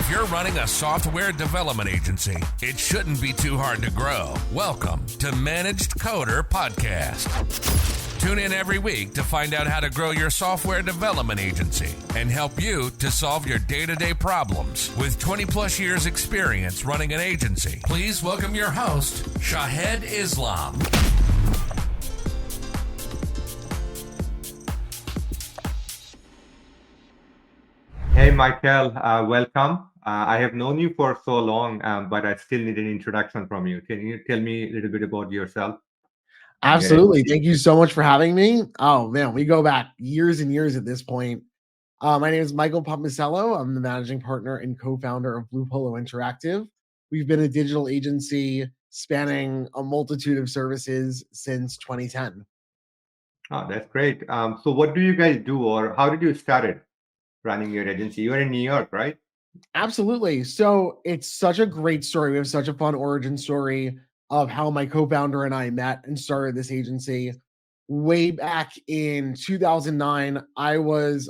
If you're running a software development agency, it shouldn't be too hard to grow. Welcome to ManagedCoder Podcast. Tune in every week to find out how to grow your software development agency and help you to solve your day-to-day problems. With 20 plus years experience running an agency, please welcome your host, Shahed Islam. Hey, Michael, welcome. I have known you for so long, but I still need an introduction from you. Can you tell me a little bit about yourself and your Absolutely. agency? Thank you so much for having me. Oh man, we go back years and years at this point. My name is Michael Marcello. I'm the managing partner and co-founder of Blue Polo Interactive. We've been a digital agency spanning a multitude of services since 2010. Oh, that's great. So what do you guys do, or how did you start it running your agency? You're in New York, right? Absolutely. So it's such a great story. We have such a fun origin story of how my co-founder and I met and started this agency. Way back in 2009, I was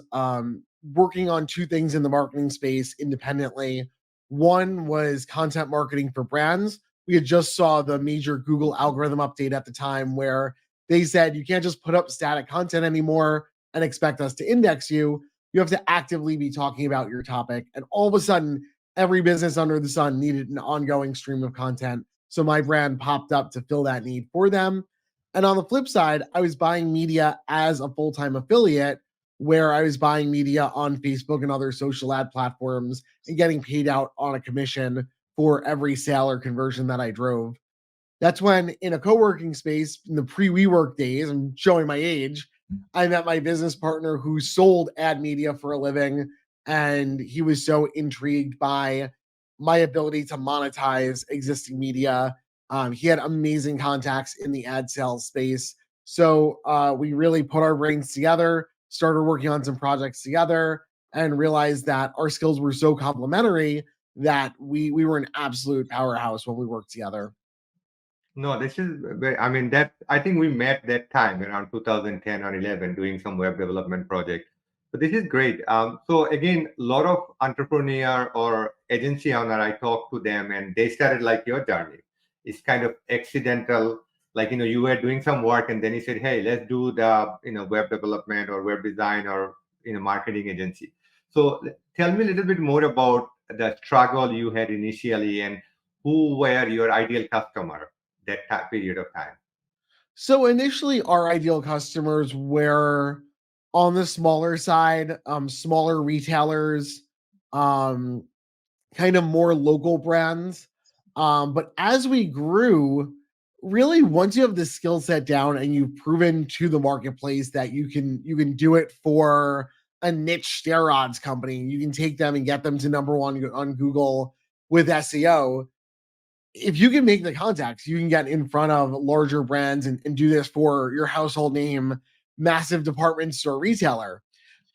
working on two things in the marketing space independently. One was content marketing for brands. We had just saw the major Google algorithm update at the time where they said you can't just put up static content anymore and expect us to index you. You have to actively be talking about your topic. And all of a sudden, every business under the sun needed an ongoing stream of content. So my brand popped up to fill that need for them. And on the flip side, I was buying media as a full-time affiliate where I was buying media on Facebook and other social ad platforms and getting paid out on a commission for every sale or conversion that I drove. That's when in a co-working space in the pre-WeWork days, I'm showing my age, I met my business partner who sold ad media for a living. And he was so intrigued by my ability to monetize existing media. He had amazing contacts in the ad sales space. So we really put our brains together, started working on some projects together, and realized that our skills were so complementary that we were an absolute powerhouse when we worked together. No, this is very, I mean, that I think we met that time around 2010 or 11 doing some web development project. So this is great. So again, a lot of entrepreneur or agency owner, I talked to them and they started like your journey. It's kind of accidental, like, you were doing some work and then you said, hey, let's do the, web development or web design or, marketing agency. So tell me a little bit more about the struggle you had initially and who were your ideal customer that period of time. So initially, our ideal customers were on the smaller side, smaller retailers, um, kind of more local brands. But as we grew, really once you have the skill set down and you've proven to the marketplace that you can do it for a niche steroids company, you can take them and get them to number one on Google with SEO. If you can make the contacts, you can get in front of larger brands and do this for your household name, massive department store retailer.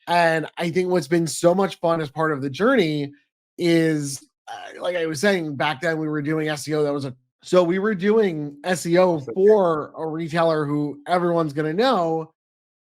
And I think what's been so much fun as part of the journey is, like I was saying, back then we were doing SEO. So we were doing SEO for a retailer who everyone's going to know.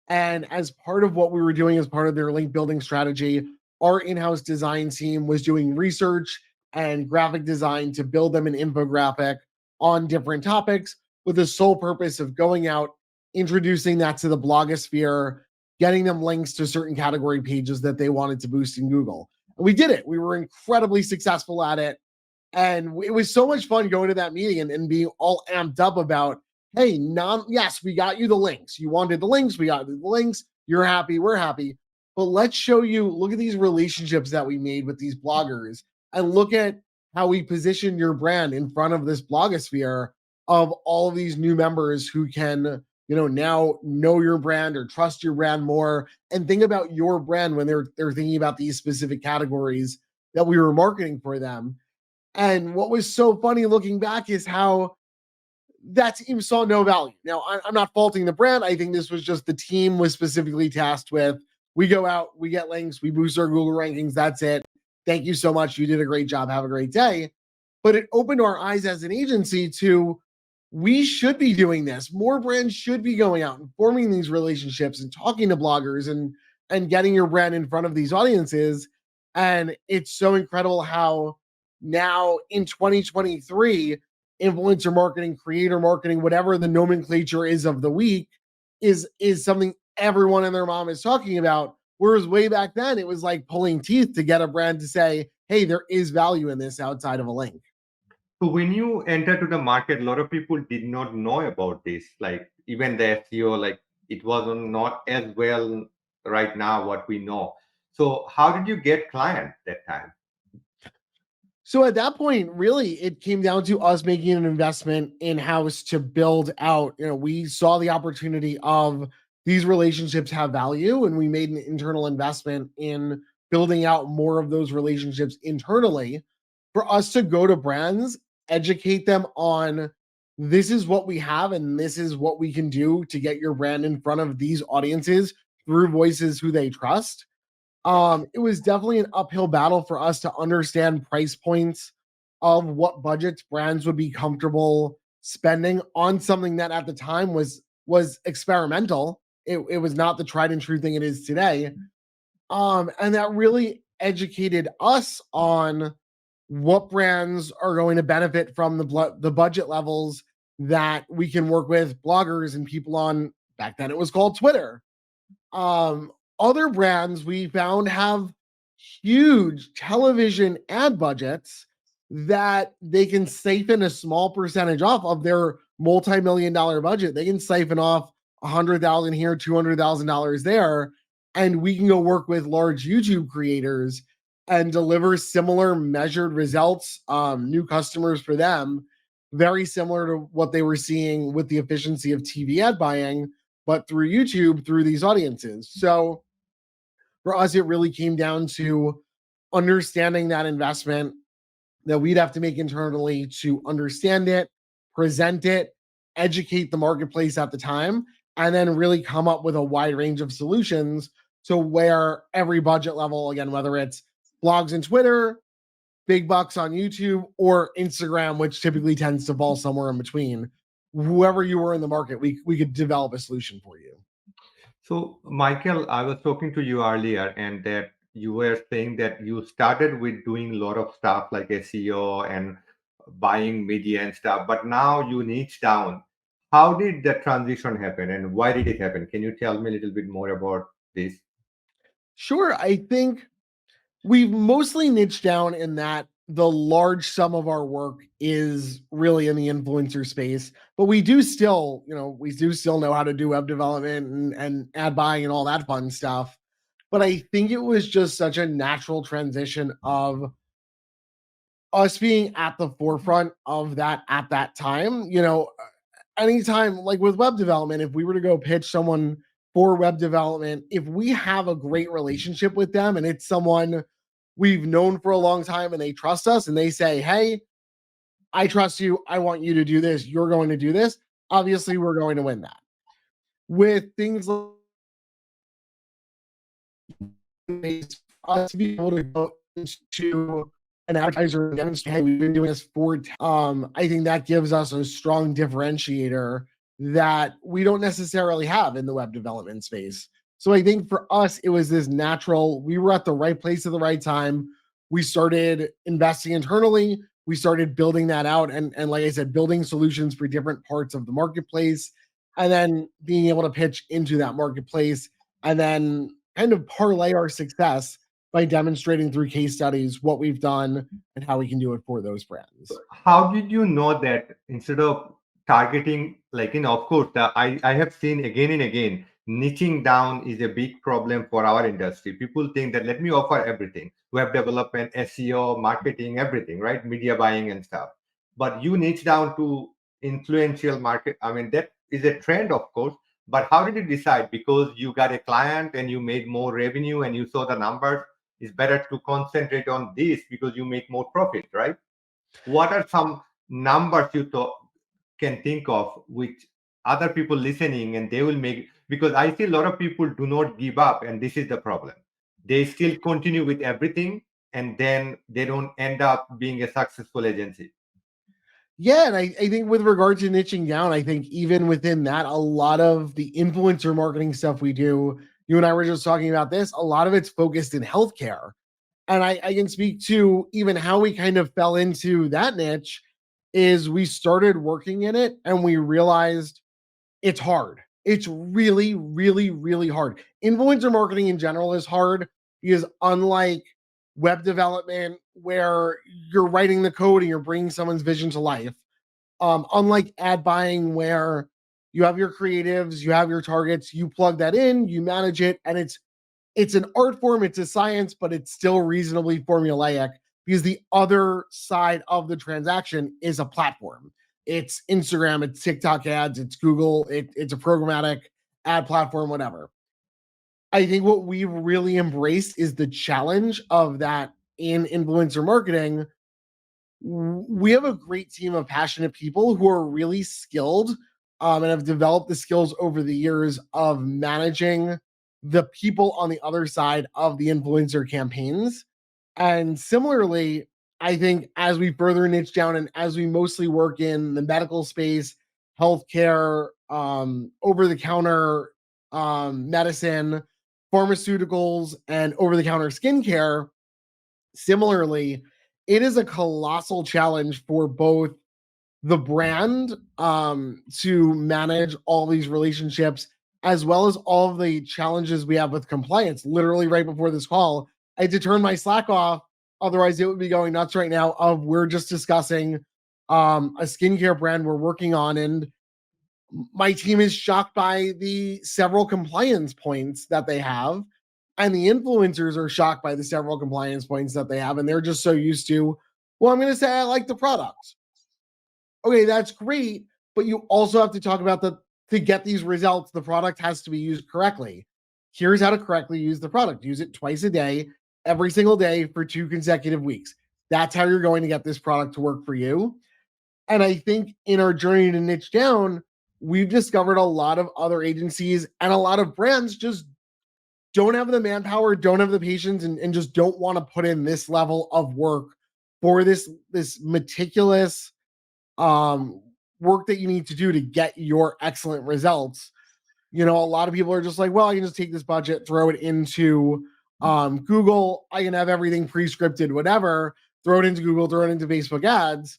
And as part of what we were doing as part of their link building strategy, our in-house design team was doing research and graphic design to build them an infographic on different topics with the sole purpose of going out, introducing that to the blogosphere, getting them links to certain category pages that they wanted to boost in Google. And we did it. We were incredibly successful at it. And it was so much fun going to that meeting and being all amped up about, hey, yes, we got you the links. You wanted the links, we got the links. You're happy, we're happy. But let's show you, look at these relationships that we made with these bloggers and look at how we position your brand in front of this blogosphere of all of these new members who can, now know your brand or trust your brand more and think about your brand when they're thinking about these specific categories that we were marketing for them. And what was so funny looking back is how that team saw no value. Now, I'm not faulting the brand. I think this was just the team was specifically tasked with, we go out, we get links, we boost our Google rankings. That's it. Thank you so much. You did a great job. Have a great day. But it opened our eyes as an agency to, we should be doing this. More brands should be going out and forming these relationships and talking to bloggers and getting your brand in front of these audiences. And it's so incredible how now in 2023, influencer marketing, creator marketing, whatever the nomenclature is of the week, is something everyone and their mom is talking about. Whereas way back then, it was like pulling teeth to get a brand to say, hey, there is value in this outside of a link. So when you enter to the market, a lot of people did not know about this. Like even the SEO, like it was not as well right now what we know. So how did you get clients that time? So at that point, really, it came down to us making an investment in house to build out. We saw the opportunity of these relationships have value, and we made an internal investment in building out more of those relationships internally for us to go to brands, educate them on this is what we have and this is what we can do to get your brand in front of these audiences through voices who they trust. It was definitely an uphill battle for us to understand price points of what budgets brands would be comfortable spending on something that at the time was experimental. It was not the tried and true thing it is today. And that really educated us on what brands are going to benefit from the budget levels that we can work with bloggers and people on, back then it was called Twitter. um, Other brands we found have huge television ad budgets that they can siphon a small percentage off of their multi-million dollar budget. They can siphon off 100,000 here, $200,000 there, and we can go work with large YouTube creators and deliver similar measured results, new customers for them, very similar to what they were seeing with the efficiency of TV ad buying, but through YouTube, through these audiences. So for us, it really came down to understanding that investment that we'd have to make internally to understand it, present it, educate the marketplace at the time, and then really come up with a wide range of solutions to where every budget level, again, whether it's blogs and Twitter, big bucks on YouTube, or Instagram, which typically tends to fall somewhere in between. Whoever you were in the market, we could develop a solution for you. So, Michael, I was talking to you earlier, and that you were saying that you started with doing a lot of stuff like SEO and buying media and stuff, but now you niche down. How did the transition happen, and why did it happen? Can you tell me a little bit more about this? Sure. I think we've mostly niched down in that the large sum of our work is really in the influencer space, but we do still know how to do web development and ad buying and all that fun stuff. But I think it was just such a natural transition of us being at the forefront of that at that time. Anytime, like with web development, if we were to go pitch someone for web development, if we have a great relationship with them and it's someone we've known for a long time and they trust us and they say, hey, I trust you, I want you to do this, you're going to do this, obviously we're going to win that. With things like us to be able to go into an advertiser and demonstrate, hey, we've been doing this I think that gives us a strong differentiator that we don't necessarily have in the web development space. So I think for us, it was this natural, we were at the right place at the right time. We started investing internally. We started building that out. And like I said, building solutions for different parts of the marketplace, and then being able to pitch into that marketplace, and then kind of parlay our success by demonstrating through case studies what we've done and how we can do it for those brands. How did you know that instead of targeting, like, of course, I have seen again and again, niching down is a big problem for our industry. People think that let me offer everything, web development, SEO, marketing, everything, right? Media buying and stuff. But you niche down to influential market. I mean, that is a trend, of course. But how did you decide? Because you got a client and you made more revenue and you saw the numbers, it's better to concentrate on this because you make more profit, right? What are some numbers you can think of which other people listening and they will make, because I see a lot of people do not give up, and this is the problem. They still continue with everything, and then they don't end up being a successful agency. Yeah, and I think with regard to niching down, I think even within that, a lot of the influencer marketing stuff we do, you and I were just talking about this, a lot of it's focused in healthcare. And I can speak to even how we kind of fell into that niche is we started working in it and we realized it's hard. It's really, really, really hard. Influencer marketing in general is hard because unlike web development, where you're writing the code and you're bringing someone's vision to life, unlike ad buying, where you have your creatives, you have your targets, you plug that in, you manage it, and it's an art form, it's a science, but it's still reasonably formulaic because the other side of the transaction is a platform. It's Instagram, it's TikTok ads, it's Google, it's a programmatic ad platform, whatever. I think what we've really embraced is the challenge of that in influencer marketing. We have a great team of passionate people who are really skilled and have developed the skills over the years of managing the people on the other side of the influencer campaigns. And similarly, I think as we further niche down and as we mostly work in the medical space, healthcare, over the counter medicine, pharmaceuticals, and over the counter skincare, similarly, it is a colossal challenge for both the brand to manage all these relationships as well as all of the challenges we have with compliance. Literally right before this call, I had to turn my Slack off. Otherwise, it would be going nuts right now. We're just discussing a skincare brand we're working on, and my team is shocked by the several compliance points that they have. And the influencers are shocked by the several compliance points that they have. And they're just so used to, well, I'm going to say I like the product. Okay, that's great. But you also have to talk about to get these results, the product has to be used correctly. Here's how to correctly use the product. Use it twice a day, every single day for 2 consecutive weeks. That's how you're going to get this product to work for you. And I think in our journey to niche down, we've discovered a lot of other agencies and a lot of brands just don't have the manpower, don't have the patience, and just don't want to put in this level of work for this meticulous work that you need to do to get your excellent results. A lot of people are just like, well, I can just take this budget, throw it into Google, I can have everything pre-scripted, whatever, throw it into Google, throw it into Facebook ads.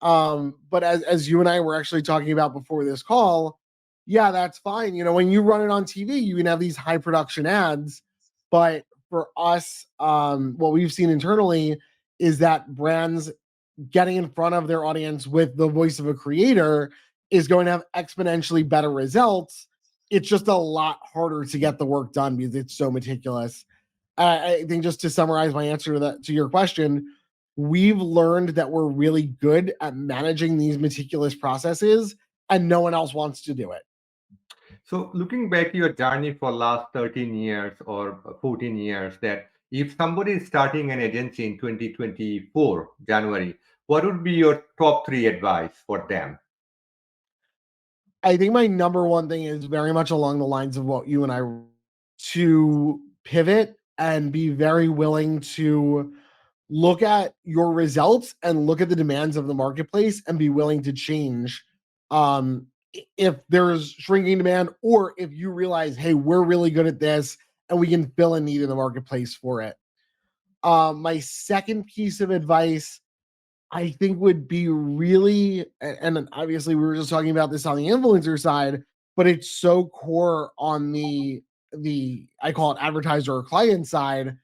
But as you and I were actually talking about before this call, yeah, that's fine. When you run it on TV, you can have these high production ads. But for us, what we've seen internally is that brands getting in front of their audience with the voice of a creator is going to have exponentially better results. It's just a lot harder to get the work done because it's so meticulous. I think just to summarize my answer to your question, we've learned that we're really good at managing these meticulous processes and no one else wants to do it. So looking back to your journey for last 13 years or 14 years, that if somebody is starting an agency in 2024, January, what would be your top 3 advice for them? I think my number one thing is very much along the lines of what you and I, to pivot and be very willing to look at your results and look at the demands of the marketplace and be willing to change if there's shrinking demand, or if you realize, hey, we're really good at this and we can fill a need in the marketplace for it. My second piece of advice, I think, would be really, and obviously we were just talking about this on the influencer side, but it's so core on the I call it advertiser or client side,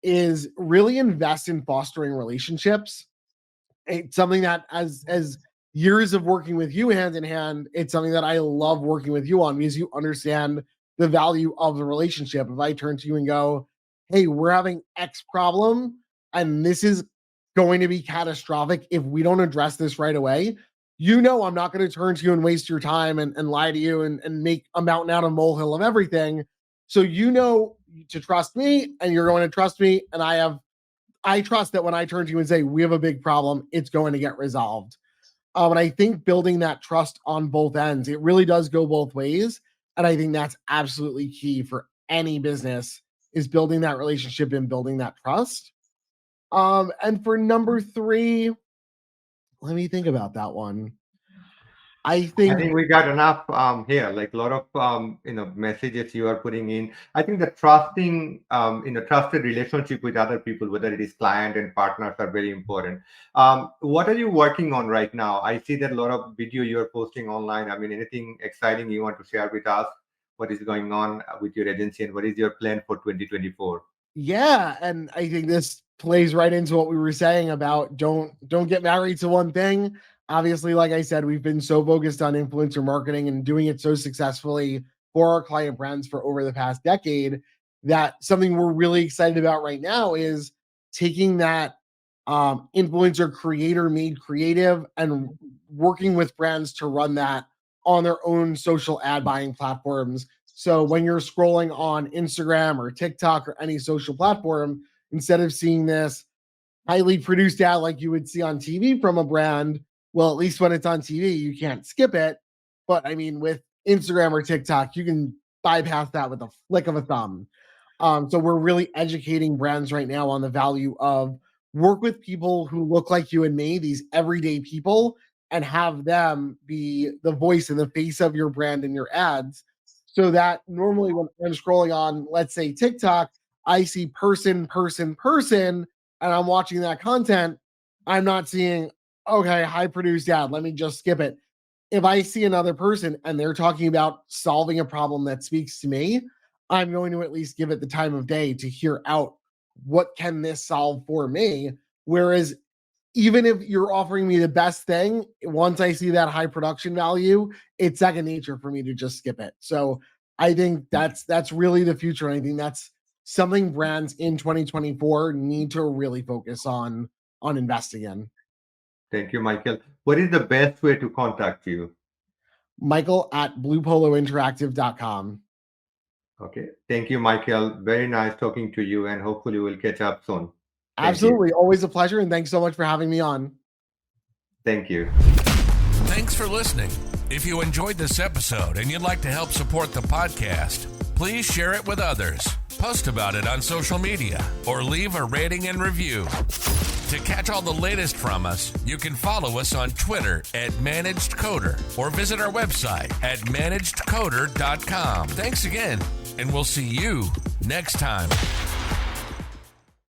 is really invest in fostering relationships. It's something that as years of working with you hand in hand, it's something that I love working with you on because you understand the value of the relationship. If I turn to you and go, hey, we're having X problem and this is going to be catastrophic if we don't address this right away, I'm not going to turn to you and waste your time and lie to you and make a mountain out of a molehill of everything. So to trust me, and you're going to trust me, and I trust that when I turn to you and say we have a big problem, it's going to get resolved. And I think building that trust on both ends, it really does go both ways. And I think that's absolutely key for any business, is building that relationship and building that trust. And for number 3, let me think about that one. I I think, think we got enough here, like a lot of messages you are putting in. I think the trusted relationship with other people, whether it is client and partners, are very important. What are you working on right now? I see that a lot of video you are posting online. I mean, anything exciting you want to share with us? What is going on with your agency, and what is your plan for 2024? yeah, and I think this plays right into what we were saying about don't get married to one thing. Obviously, like I said, we've been so focused on influencer marketing and doing it so successfully for our client brands for over the past decade that something we're really excited about right now is taking that influencer creator made creative and working with brands to run that on their own social ad buying platforms. So when you're scrolling on Instagram or TikTok or any social platform, instead of seeing this highly produced ad like you would see on TV from a brand, well, at least when it's on TV, you can't skip it. But I mean, with Instagram or TikTok, you can bypass that with a flick of a thumb. So we're really educating brands right now on the value of work with people who look like you and me, these everyday people, and have them be the voice and the face of your brand and your ads. So that normally when I'm scrolling on, let's say TikTok, I see person, person, person, and I'm watching that content. I'm not seeing, okay, high produced ad. Let me just skip it. If I see another person and they're talking about solving a problem that speaks to me, I'm going to at least give it the time of day to hear out what can this solve for me. Whereas even if you're offering me the best thing, once I see that high production value, it's second nature for me to just skip it. So I think that's really the future. And I think that's something brands in 2024 need to really focus on investing in. Thank you, Michael. What is the best way to contact you? Michael at bluepolointeractive.com. Okay. Thank you, Michael. Very nice talking to you, and hopefully we'll catch up soon. Thank you. Absolutely. Always a pleasure. And thanks so much for having me on. Thank you. Thanks for listening. If you enjoyed this episode and you'd like to help support the podcast, please share it with others, post about it on social media, or leave a rating and review. To catch all the latest from us, you can follow us on Twitter at ManagedCoder or visit our website at ManagedCoder.com. Thanks again, and we'll see you next time.